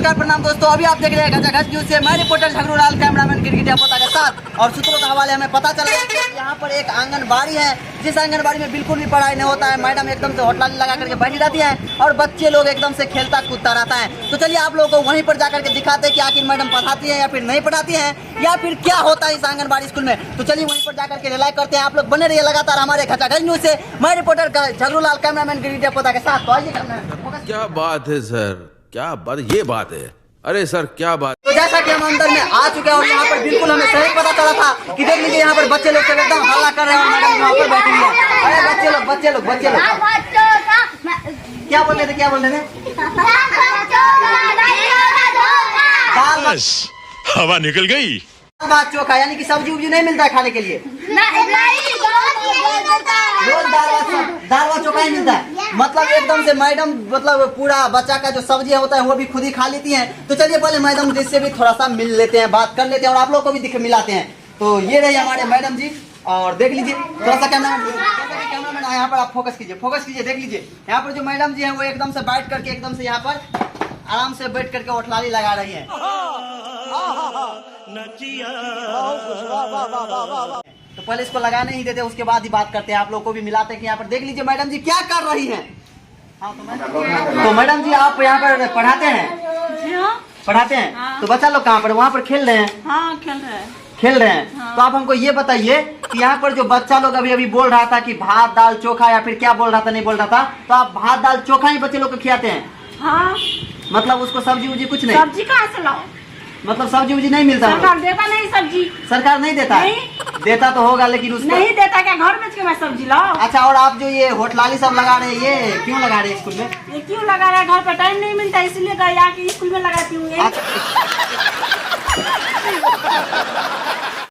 नमस्कार प्रणाम दोस्तों, अभी आप देख रहे हैं घचा घच न्यूज से मैं रिपोर्टर झगड़ू लाल, कैमरामैन गिरगिटिया पोता के साथ। और सूत्रों के हवाले हमें पता चला है कि यहाँ पर एक आंगनबाड़ी है, जिस आंगनबाड़ी में बिल्कुल भी पढ़ाई नहीं होता है। मैडम एकदम से होटलाली लगा करके बैठी रहती है और बच्चे लोग एकदम से खेलता कूदता रहता है। तो चलिए आप लोगों को वहीं पर जाकर के दिखाते हैं कि आखिर मैडम पढ़ाती है या फिर नहीं पढ़ाती है, या फिर क्या होता है इस आंगनबाड़ी स्कूल में। तो चलिए वहीं पर जाकर के रिलाई करते हैं। आप लोग बने रहिए लगातार हमारे घचा घच न्यूज से। मैं रिपोर्टर झगड़ू लाल, कैमरामैन गिरगिटिया पोता के साथ। तो आइए क्या बात है सर, क्या बात, ये बात है। अरे सर क्या बात। तो जैसा कि हम अंदर में आ चुके हैं और यहाँ पर बिल्कुल हमें सही पता चला था कि देख लीजिए यहाँ पर बच्चे लोग एकदम हल्ला कर रहे हैं और मैडम यहाँ पर बैठी हुई है। अरे बच्चे लोग क्या बोल रहे थे, क्या बोल रहे थे? दाल बस हवा निकल गई। भात चोखा यानी कि सब्जी उब्जी नहीं मिलता है खाने के लिए, रोज दाल भात चोखा ही मिलता है। मतलब एकदम से मैडम मतलब पूरा बच्चा का जो सब्जी होता है वो भी खुद ही खा लेती हैं। तो चलिए पहले मैडम जी से भी थोड़ा सा मिल लेते हैं, बात कर लेते हैं और आप लोग को भी मिलाते हैं। तो ये रही हमारे मैडम जी और देख लीजिए थोड़ा सा कैमरामैन यहाँ पर आप फोकस कीजिए, देख लीजिए यहाँ पर जो मैडम जी है वो एकदम से बैठ करके एकदम से यहाँ पर आराम से बैठ करके होटलाली लगा रही है। तो पहले इसको लगाने ही देते, उसके बाद ही बात करते हैं। आप लोग को भी मिलाते हैं कि यहाँ पर देख लीजिए मैडम जी क्या कर रही हैं। तो मैडम जी आप यहाँ पर पढ़ाते हैं? पढ़ाते हैं। हाँ। तो बच्चा लोग कहाँ पर, वहाँ पर खेल रहे हैं? हाँ, खेल रहे हैं। हाँ। तो आप हमको ये बताइए कि यहाँ पर जो बच्चा लोग अभी बोल रहा था कि भात दाल चोखा या फिर क्या बोल रहा था, नहीं बोल रहा था, तो आप भात दाल चोखा ही बच्चे लोग को खिलाते हैं? हाँ। मतलब उसको सब्जी उब्जी कुछ नहीं? सब्जी कहाँ से लाओ? मतलब सब्जी उब्जी नहीं मिलता? सरकार देता नहीं सब्जी। सरकार नहीं देता? नहीं। देता तो होगा लेकिन उसको नहीं देता क्या, घर में मैं सब्जी लाओ। अच्छा, और आप जो ये होटलाली सब लगा रहे हैं ये क्यों लगा रहे हैं स्कूल में? ये क्यों लगा रहा है? घर पर टाइम नहीं मिलता इसलिए यहाँ के स्कूल में लगाती हूँ।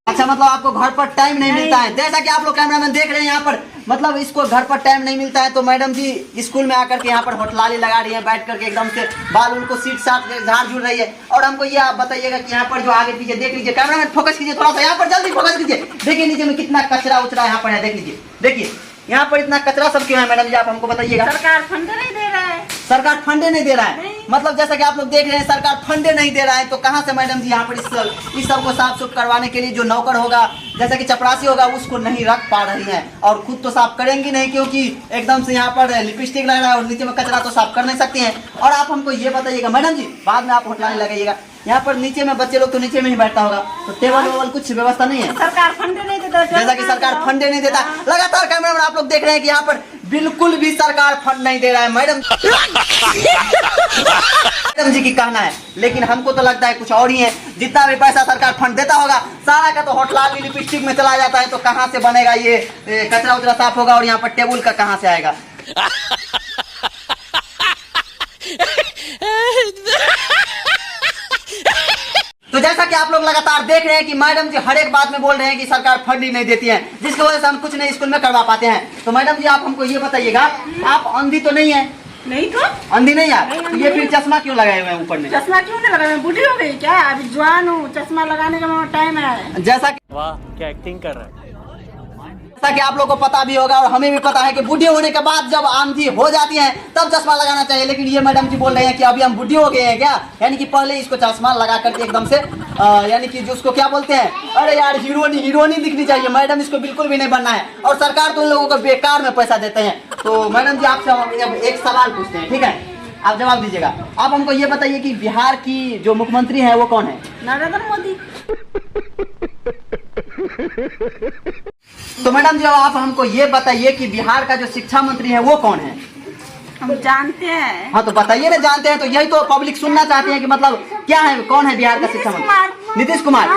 अच्छा, मतलब आपको घर पर टाइम नहीं मिलता है। जैसा कि आप लोग कैमरामैन देख रहे हैं यहाँ पर, मतलब इसको घर पर टाइम नहीं मिलता है। तो मैडम जी स्कूल में आकर के यहाँ पर होटलाली लगा रही है, बैठ करके एकदम से बाल उनको सीट साथ झाड़ झूड़ रही है। और हमको ये आप बताइएगा कि यहाँ पर जो आगे पीछे देख लीजिए, कैमरामैन फोकस कीजिए थोड़ा सा, यहाँ पर जल्दी फोकस कीजिए। देखिए नीचे में कितना कचरा उचरा यहाँ पर है, देख लीजिए। देखिए यहाँ पर इतना कचरा सब क्यों है मैडम जी, आप हमको बताइएगा। सरकार फंडे नहीं दे रहा है। सरकार फंडे नहीं दे रहा है? मतलब जैसा कि आप लोग देख रहे हैं सरकार फंडे नहीं दे रहा है, तो कहाँ से मैडम जी यहाँ पर इस सब को साफ सुफ करवाने के लिए जो नौकर होगा, जैसा कि चपरासी होगा, उसको नहीं रख पा रही है और खुद तो साफ करेंगी नहीं, क्योंकि एकदम से यहाँ पर लिपस्टिक लग रहा है और नीचे में कचरा तो साफ कर नहीं सकती हैं। और आप हमको ये बताइएगा मैडम जी, बाद में आप होटलाने लगाइएगा, यहाँ पर नीचे में बच्चे लोग तो नीचे में ही बैठता होगा, तो टेबल वेबल कुछ व्यवस्था नहीं है? सरकार फंडे नहीं देता। जैसा कि सरकार फंडे नहीं देता, लगातार कैमरामैन आप लोग देख रहे हैं कि यहाँ पर बिल्कुल भी सरकार फंड नहीं दे रहा है मैडम मैडम जी की कहना है। लेकिन हमको तो लगता है कुछ और ही है। जितना भी पैसा सरकार फंड देता होगा सारा का तो होटलाली लिपस्टिक में चला जाता है, तो कहाँ से बनेगा ये कचरा उचरा साफ होगा और यहाँ पर टेबल का कहाँ से आएगा? तो जैसा कि आप लोग लगातार देख रहे हैं कि मैडम जी हर एक बात में बोल रहे हैं कि सरकार फंड ही नहीं देती है, जिसकी वजह से हम कुछ नहीं स्कूल में करवा पाते हैं। तो मैडम जी आप हमको ये बताइएगा, आप अंधी तो नहीं है? नहीं तो अंधी नहीं है, तो ये फिर चश्मा क्यों लगाए हुए हैं ऊपर में? चश्मा क्यों नहीं लगाए? बूढ़ी हो गई क्या? अभी जवान हूँ, चश्मा लगाने का टाइम है। जैसा कि वाह क्या एक्टिंग कर रहा है। जैसा कि आप लोगों को पता भी होगा और हमें भी पता है कि बूढ़े होने के बाद जब आंधी हो जाती है तब चश्मा लगाना चाहिए। लेकिन ये मैडम जी बोल रहे हैं कि अभी हम बूढ़े हो गए हैं क्या, यानी कि पहले इसको चश्मा लगा करके एकदम से यानी कि जो उसको क्या बोलते हैं, अरे यार हीरोनी दिखनी चाहिए। मैडम इसको बिल्कुल भी नहीं बनना है और सरकार तो उन लोगों को बेकार में पैसा देते हैं। तो मैडम जी आपसे हम एक सवाल पूछते हैं, ठीक है? आप जवाब दीजिएगा। आप हमको ये बताइए कि बिहार की जो मुख्यमंत्री है वो कौन है? नरेंद्र मोदी। तो मैडम जी आप हमको ये बताइए कि बिहार का जो शिक्षा मंत्री है वो कौन है? हम जानते हैं। हाँ तो बताइए ना, जानते हैं तो यही तो पब्लिक सुनना चाहती है कि मतलब क्या है, कौन है बिहार का शिक्षा मंत्री? नीतीश कुमार।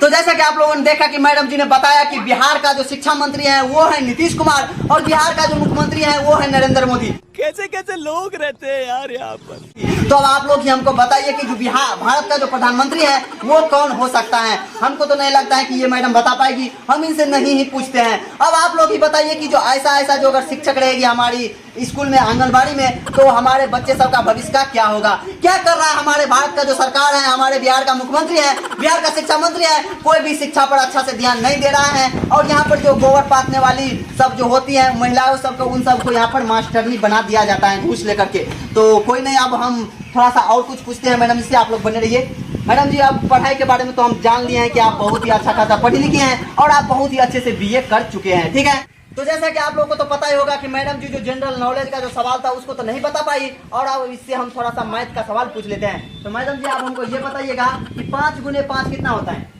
तो जैसा कि आप लोगों ने देखा कि मैडम जी ने बताया कि बिहार का जो शिक्षा मंत्री है वो है नीतीश कुमार और बिहार का जो मुख्यमंत्री है वो है नरेंद्र मोदी। कैसे कैसे लोग रहते हैं यार यहाँ पर। तो अब आप लोग ही हमको बताइए कि जो भारत का जो प्रधानमंत्री है वो कौन हो सकता है? हमको तो नहीं लगता है कि ये मैडम बता पाएगी, हम इनसे नहीं ही पूछते हैं। अब आप लोग ही बताइए कि जो ऐसा जो अगर शिक्षक रहेगी हमारी स्कूल में, आंगनबाड़ी में, तो हमारे बच्चे सबका भविष्य का क्या होगा? क्या कर रहा है हमारे भारत का जो सरकार है, हमारे बिहार का मुख्यमंत्री है, बिहार का शिक्षा मंत्री है, कोई भी शिक्षा पर अच्छा से ध्यान नहीं दे रहा है। और यहाँ पर जो गोबर पाथने वाली सब जो होती है महिलाओं सबको, उन सबको यहाँ पर मास्टरनी बना दिया जाता है घूस लेकर के। तो कोई नहीं, अब हम थोड़ा सा और कुछ पूछते हैं मैडम जी से, आप लोग बने रहिए। मैडम जी, आप पढ़ाई के बारे में तो हम जान लिए हैं कि आप बहुत ही अच्छा खासा पढ़ी लिखी हैं और आप बहुत ही अच्छे से बीए कर चुके हैं, ठीक है। तो जैसा कि आप लोगों को तो पता ही होगा कि मैडम जी जो जनरल नॉलेज का जो सवाल था उसको तो नहीं बता पाई, और अब इससे हम थोड़ा सा मैथ का सवाल पूछ लेते हैं। तो मैडम जी, आप हमको ये बताइएगा कि 5 गुने 5 कितना होता है?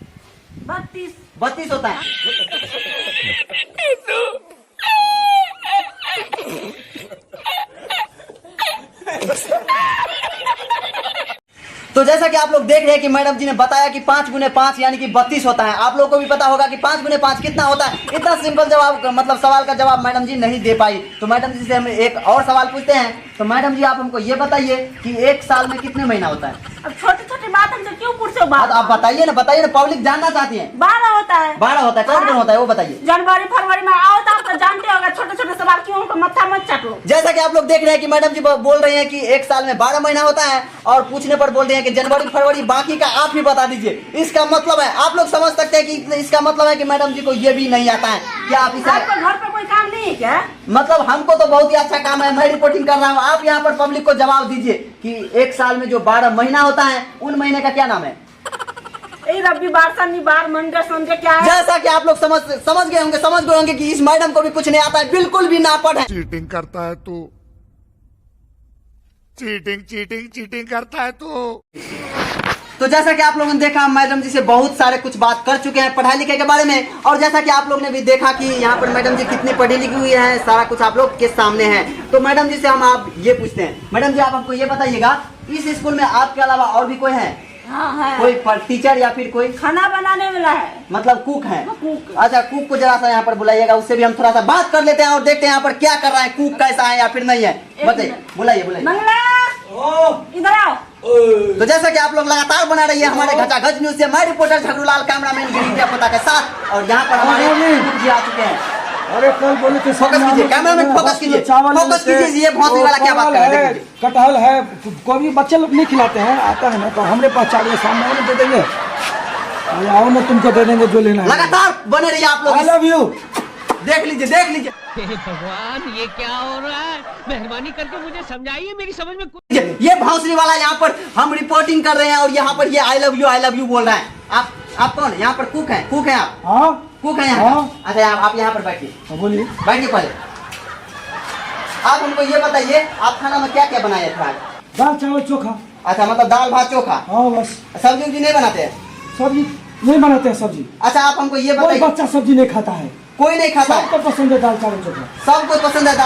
32 होता है। तो जैसा कि आप लोग देख रहे हैं कि मैडम जी ने बताया कि 5 गुने 5 यानी कि 32 होता है। आप लोगों को भी पता होगा कि 5 गुने 5 कितना होता है। इतना सिंपल जवाब, मतलब सवाल का जवाब मैडम जी नहीं दे पाई। तो मैडम जी से हम एक और सवाल पूछते हैं। तो मैडम जी, आप हमको ये बताइए कि एक साल में कितने महीना होता है? अब छोटी छोटी बात हमसे क्यों पूछते हो? बात आप बताइए ना, पब्लिक जानना चाहती है। 12 होता है। 12 होता है। कौन कौन होता है वो बताइए। जनवरी फरवरी में आओ तो आप तो जानते होगा, छोटे छोटे सवाल क्यों उनको मत्था मत चाटो। जैसा कि आप लोग देख रहे हैं कि मैडम जी बोल रहे हैं कि एक साल में 12 महीना होता है, और पूछने पर बोल रहे हैं कि जनवरी फरवरी, बाकी का आप ही बता दीजिए। इसका मतलब है, आप लोग समझ सकते हैं कि इसका मतलब है कि मैडम जी को ये भी नहीं आता है। क्या आप इसे, आपको घर पर कोई काम नहीं है क्या? मतलब हमको तो बहुत ही अच्छा काम है, मैं रिपोर्टिंग कर रहा हूँ। आप यहाँ पर पब्लिक को जवाब दीजिए कि एक साल में जो 12 महीना होता है, उन महीने का क्या नाम है? रविवार, शनिवार, मंडे, संडे क्या है? जैसा कि आप लोग समझ गए होंगे कि इस मैडम को भी कुछ नहीं आता है, बिल्कुल भी ना पढ़े। चीटिंग करता है तू, चीटिंग करता है तू। तो जैसा कि आप लोगों ने देखा, मैडम जी से बहुत सारे कुछ बात कर चुके हैं पढ़ाई लिखाई के बारे में, और जैसा कि आप लोग ने भी देखा कि यहाँ पर मैडम जी कितनी पढ़ी लिखी हुई है, सारा कुछ आप लोग के सामने है। तो मैडम जी से हम आप ये पूछते हैं, मैडम जी आप हमको ये बताइएगा, इस स्कूल में आपके अलावा और भी कोई है? हाँ है। कोई टीचर या फिर कोई खाना बनाने वाला है, मतलब कुक है? कुक। अच्छा, कुक को जरा सा यहाँ पर बुलाइएगा, उससे भी हम थोड़ा सा बात कर लेते हैं और देखते हैं यहाँ पर क्या कर रहा है, कुक कैसा है या फिर नहीं है। बताइए, बुलाइए। मंगला, इधर आओ। तो जैसा कि आप लोग लगातार बना रही है हमारे घटाघट न्यूज से, मैं रिपोर्टर झगड़ूलाल, कैमरामैन गिरिजा पोता के साथ, और यहाँ पर हमारे कुक जी आ चुके हैं। अरे कल बोले थे फोकस कीजिए, कैमरामैन फोकस कीजिए, ये भौंसी वाला क्या बात कर रहे हैं? कटहल है, कोई बच्चे लोग नहीं खिलाते हैं, आता है ना तो हमरे पास चाहिए, सामने दे देंगे, आओ ना तुमको दे देंगे जो लेना है। लगातार बने रहिए आप लोग। I love you. देख लीजिए। भगवान, ये क्या हो रहा है? मेहरबानी करके मुझे समझाइए, मेरी समझ में कुछ। ये भौंसली वाला यहाँ पर हम रिपोर्टिंग कर रहे हैं, और यहाँ पर ये आई लव यू बोल रहा है। आप कौन? यहाँ पर कुक है आप? हाँ, कुक है यहाँ? हाँ। अच्छा, आप यहाँ पर बैठिए। बोलिए। बैठिए पहले। आप हमको ये बताइए, आप खाना में क्या क्या बनाए थे आज? दाल चावल चोखा। अच्छा, मतलब दाल भात चोखा? हाँ बस। सब्जी नहीं बनाते हैं? सब्जी नहीं बनाते हैं सब्जी। अच्छा, आप हमको ये कोई बताइए, बच्चा सब्जी नहीं खाता है, कोई नहीं खाता है? सबको पसंद है दाल चावल चोखा। सबको पसंद है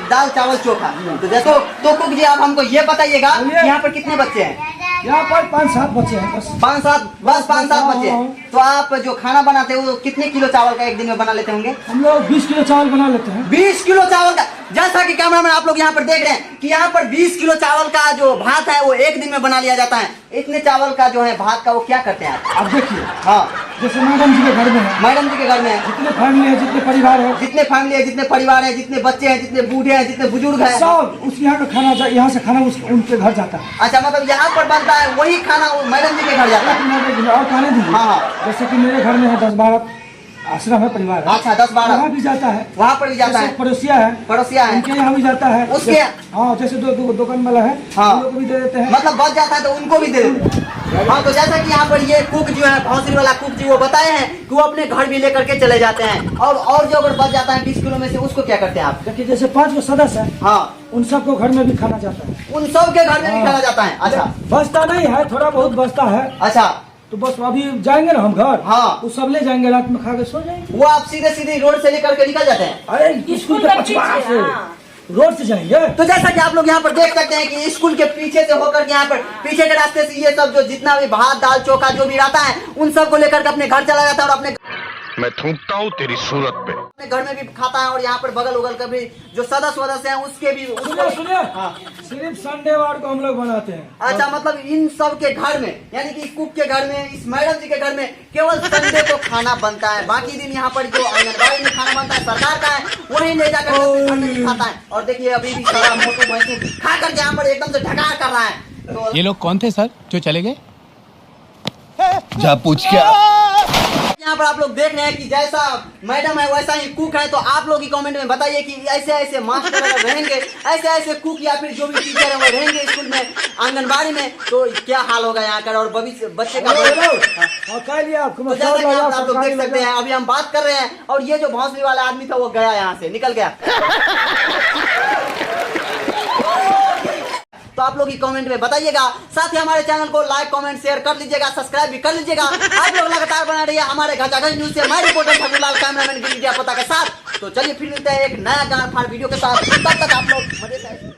दाल चावल चोखा। तो देखो, तो कुक जी आप हमको ये बताइएगा, यहाँ पर कितने बच्चे हैं? यहाँ पर 5-7 बच्चे हैं बस। 5-7 बच्चे हैं। तो आप जो खाना बनाते हो वो कितने किलो चावल का एक दिन में बना लेते होंगे? हम लोग 20 किलो चावल बना लेते हैं। 20 किलो चावल का? जैसा कि कैमरामैन आप लोग यहाँ पर देख रहे हैं कि यहाँ पर 20 किलो चावल का जो भात है वो एक दिन में बना लिया जाता है। इतने चावल का जो है भात का वो क्या करते हैं आप? अब देखिए, हाँ, जैसे मैडम जी के घर में है, मैडम जी के घर में है, जितने फैमिली है, जितने परिवार है, जितने परिवार है, जितने बच्चे हैं, जितने बूढ़े हैं, जितने बुजुर्ग हैं, सब उस यहाँ का खाना, यहाँ से खाना उनके घर जाता है। अच्छा, मतलब यहाँ पर बनता है वही खाना मैडम जी के घर जाता है? और खाने दीजिए। हाँ। जैसे कि मेरे घर में है 10-12 आश्रम है, परिवार है। अच्छा, 10-12 वहाँ भी जाता है, वहाँ पर भी जाता है। पड़ोसिया है, उनके यहाँ भी जाता है उसके। हाँ, जैसे दो दुकान वाला है, हाँ, उन लोग को भी दे देते हैं। मतलब बच जाता है तो उनको भी दे देते हैं। हाँ, तो जैसा कि यहाँ पर ये कुक जो है, भौंसली वाला कुक जी, वो बताए हैं कि वो अपने घर भी लेकर के चले जाते हैं, और जो अगर बच जाता है 20 किलो में से, उसको क्या करते हैं आप? देखिए, जैसे 5 गो सदस्य है, हाँ, उन सबको घर में भी खाना जाता है। उन सब के घर में भी खाना जाता है? अच्छा, बचता नहीं है, थोड़ा बहुत बचता है। अच्छा, तो बस अभी जाएंगे ना हम घर, हाँ, तो सब ले जाएंगे, रात में खा के सो जाएंगे। वो आप सीधे रोड से लेकर के निकल जाते हैं? अरे स्कूल के पछवाड़ा से, रोड से जाएंगे। तो जैसा कि आप लोग यहाँ पर देख सकते हैं कि स्कूल के पीछे से होकर के यहाँ पर पीछे के रास्ते से ये सब जो जितना भी भात दाल चोखा जो भी रहता है, उन सब को लेकर के अपने घर चला जाता है और अपने मैं थूकता हूँ तेरी सूरत पे। अपने घर में भी खाता है और यहाँ पर बगल उगल का भी जो सदस्य हैं उसके भी सुनिए सिर्फ संडे वार को हम लोग बनाते हैं। अच्छा, मतलब इन सब के घर में, यानी कि इस कुक के घर में, इस मैडम जी के घर में केवल संडे को खाना बनता है, बाकी दिन यहाँ पर जो आंगनबाड़ी में खाना बनता है सरकार का है, वही ले जाकर खाता है। और देखिए अभी भी सारा मोटू भैंसू खा करके यहाँ पर एकदम से ढका कर रहा है। तो ये लोग कौन थे सर जो चले गए? जा पूछ के यहाँ पर आप लोग देख रहे हैं कि जैसा मैडम है वैसा ही कुक है। तो आप लोग ही कमेंट में बताइए कि ऐसे ऐसे मास्टर अगर रहेंगे, ऐसे ऐसे कुक या फिर जो भी टीचर है वो रहेंगे स्कूल में, आंगनबाड़ी में, तो क्या हाल होगा यहाँ का और भविष्य बच्चे का। तो जैसा कि आप लोग देख सकते हैं अभी हम बात कर रहे हैं और ये जो भौसली वाला आदमी था वो गया, यहाँ से निकल गया। तो आप लोग ही कमेंट में बताइएगा, साथ ही हमारे चैनल को लाइक कमेंट शेयर कर लीजिएगा, सब्सक्राइब भी कर लीजिएगा। आप लोग लगातार बना रहिए हमारे घचाघच न्यूज से। मैं रिपोर्टर ठगुलाल कैमरामैन गिरिजा पता के साथ। तो चलिए फिर मिलते हैं एक नया गान फाड़ वीडियो के साथ। तब तक आप लोग मजे से